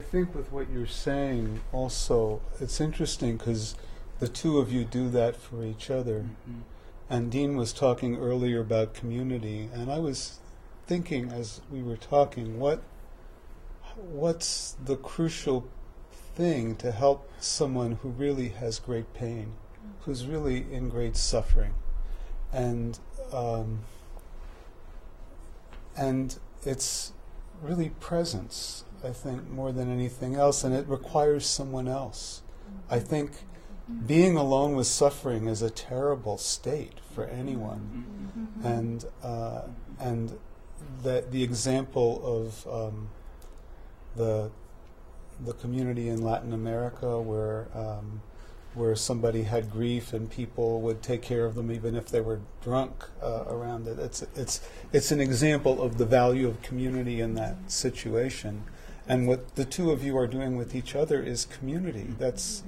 I think with what you're saying also, it's interesting because the two of you do that for each other. Mm-hmm. And Dean was talking earlier about community, and I was thinking as we were talking, what's the crucial thing to help someone who really has great pain, who's really in great suffering, and it's really presence, I think, more than anything else, and it requires someone else. I think being alone with suffering is a terrible state for anyone, and the example of the community in Latin America where somebody had grief and people would take care of them even if they were drunk around it. It's an example of the value of community in that situation. And what the two of you are doing with each other is community. That's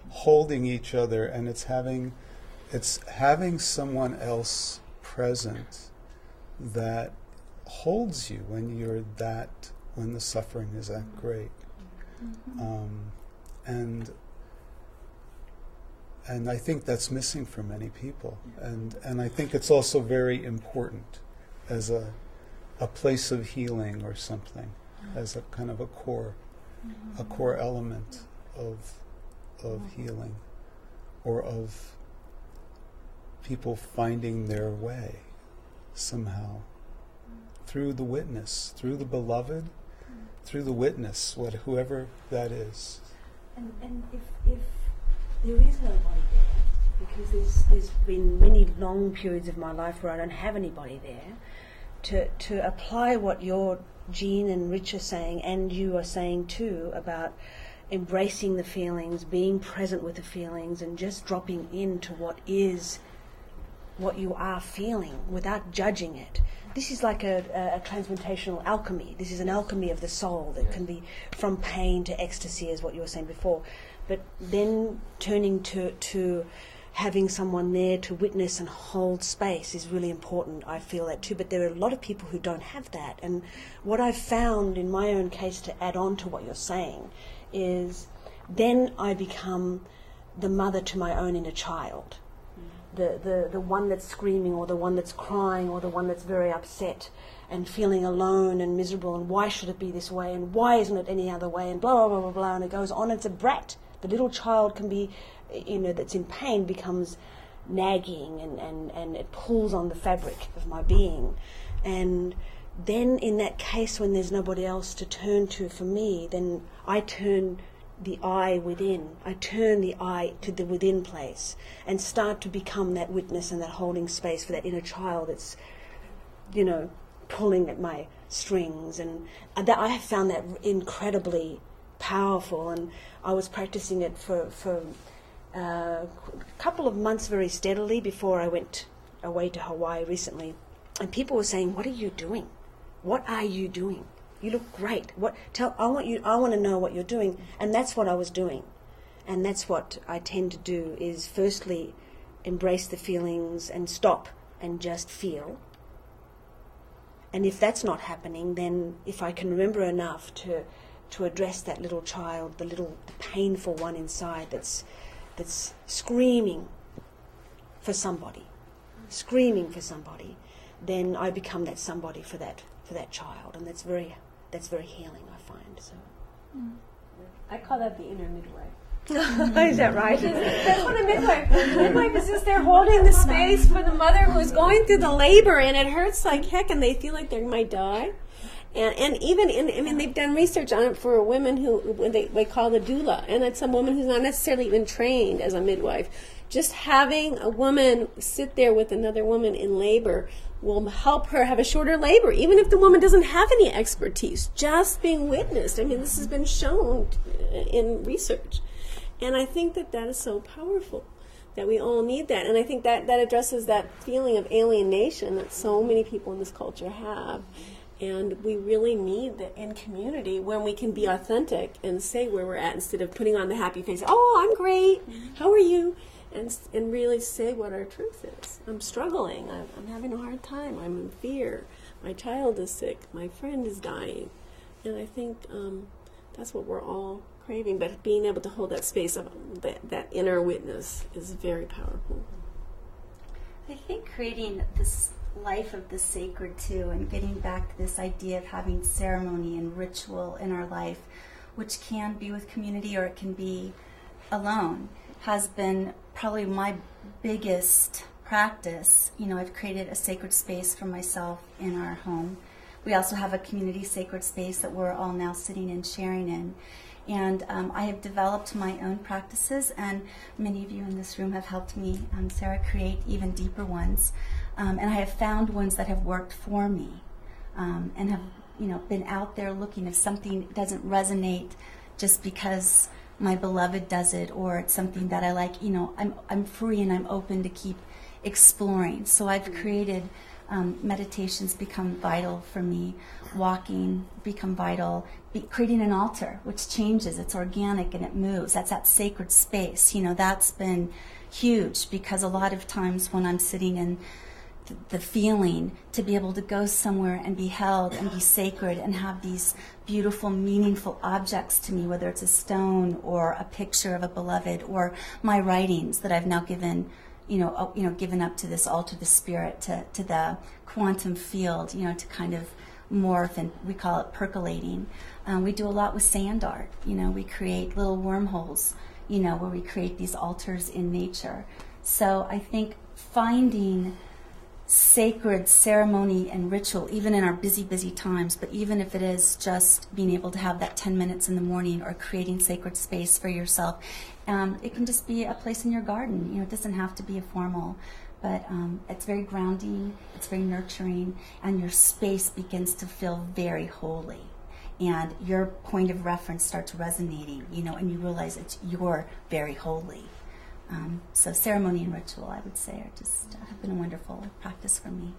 holding each other, and it's having someone else present that holds you when the suffering is that great. And I think that's missing for many people. And I think it's also very important as a place of healing or something, as a kind of a core element of healing, or of people finding their way somehow through the witness, through the beloved, through the witness, whoever that is. And if there is nobody there, because there's been many long periods of my life where I don't have anybody there, to apply what your Jean and Rich are saying, and you are saying too, about embracing the feelings, being present with the feelings, and just dropping into what you are feeling without judging it. This is like a transmutational alchemy. This is an alchemy of the soul that can be from pain to ecstasy, as what you were saying before. But then turning to having someone there to witness and hold space is really important. I feel that too. But there are a lot of people who don't have that. And what I've found in my own case, to add on to what you're saying, is then I become the mother to my own inner child. The one that's screaming, or the one that's crying, or the one that's very upset and feeling alone and miserable, and why should it be this way, and why isn't it any other way, and blah, blah, blah, blah, blah, and it goes on. It's a brat. The little child can be, that's in pain, becomes nagging, and it pulls on the fabric of my being. And then in that case, when there's nobody else to turn to for me, then I turn the eye within. I turn the eye to the within place and start to become that witness and that holding space for that inner child that's, pulling at my strings. And that I have found that incredibly powerful. And I was practicing it for a couple of months very steadily before I went away to Hawaii recently. And people were saying, "What are you doing? What are you doing? You look great. I want to know what you're doing." And that's what I was doing. And that's what I tend to do, is firstly embrace the feelings and stop and just feel. And if that's not happening, then if I can remember enough to address that little child, the painful one inside that's screaming for somebody, then I become that somebody for that child, and that's very healing, I find. So I call that the inner midwife. Is that right? That's what a midwife is. Midwife is just there holding the space for the mother who's going through the labor, and it hurts like heck, and they feel like they might die. And even they've done research on it for women who they call the doula, and it's a woman who's not necessarily even trained as a midwife. Just having a woman sit there with another woman in labor will help her have a shorter labor, even if the woman doesn't have any expertise. Just being witnessed. I mean, this has been shown in research. And I think that is so powerful, that we all need that. And I think that addresses that feeling of alienation that so many people in this culture have. And we really need that in community, when we can be authentic and say where we're at, instead of putting on the happy face, "Oh, I'm great, how are you?" And really say what our truth is. I'm struggling, I'm having a hard time, I'm in fear, my child is sick, my friend is dying. And I think That's what we're all craving. But being able to hold that space of that inner witness is very powerful. I think creating this life of the sacred too, and getting back to this idea of having ceremony and ritual in our life, which can be with community or it can be alone, has been probably my biggest practice. You know, I've created a sacred space for myself in our home. We also have a community sacred space that we're all now sitting and sharing in. And I have developed my own practices, and many of you in this room have helped me, Sarah, create even deeper ones. And I have found ones that have worked for me, and have, you know, been out there looking. If something doesn't resonate just because my beloved does it, or it's something that I like, you know, I'm free and I'm open to keep exploring. So I've created meditations become vital for me. Walking become vital. Creating an altar, which changes. It's organic and it moves. That's that sacred space. You know, that's been huge, because a lot of times when I'm sitting in the feeling, to be able to go somewhere and be held and be sacred and have these beautiful, meaningful objects to me, whether it's a stone or a picture of a beloved or my writings that I've now given, given up to this altar, the spirit, to the quantum field, you know, to kind of morph, and we call it percolating. We do a lot with sand art. You know, we create little wormholes, you know, where we create these altars in nature. So I think finding sacred ceremony and ritual, even in our busy, busy times, but even if it is just being able to have that 10 minutes in the morning, or creating sacred space for yourself, it can just be a place in your garden. You know, it doesn't have to be a formal, but it's very grounding, it's very nurturing, and your space begins to feel very holy. And your point of reference starts resonating, you know, and you realize you're very holy. So ceremony and ritual, I would say, are just have been a wonderful practice for me.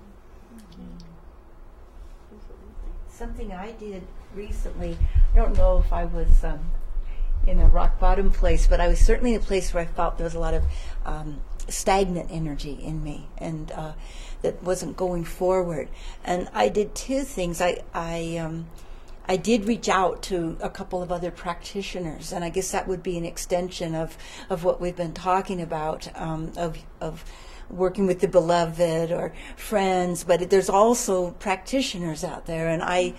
Something I did recently, I don't know if I was in a rock bottom place, but I was certainly in a place where I felt there was a lot of stagnant energy in me, and that wasn't going forward. And I did two things. I did reach out to a couple of other practitioners, and I guess that would be an extension of what we've been talking about, of working with the beloved or friends. But there's also practitioners out there, and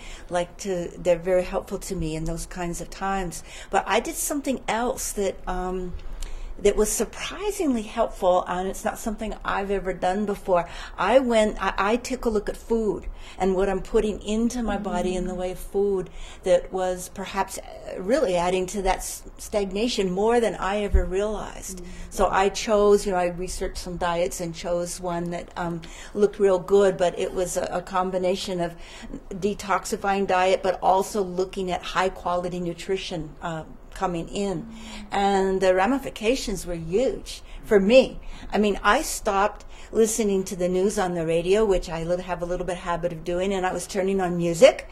they're very helpful to me in those kinds of times. But I did something else that was surprisingly helpful, and it's not something I've ever done before. I took a look at food and what I'm putting into my body in the way of food that was perhaps really adding to that stagnation more than I ever realized. So I chose, I researched some diets and chose one that looked real good, but it was a combination of detoxifying diet, but also looking at high quality nutrition coming in, and the ramifications were huge for me. I mean, I stopped listening to the news on the radio, which I have a little bit habit of doing, and I was turning on music,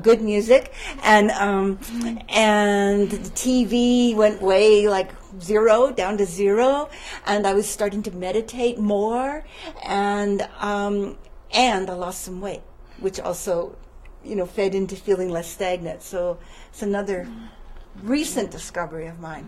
good music, and the TV went way down to zero, and I was starting to meditate more, and I lost some weight, which also, fed into feeling less stagnant. So it's another recent discovery of mine.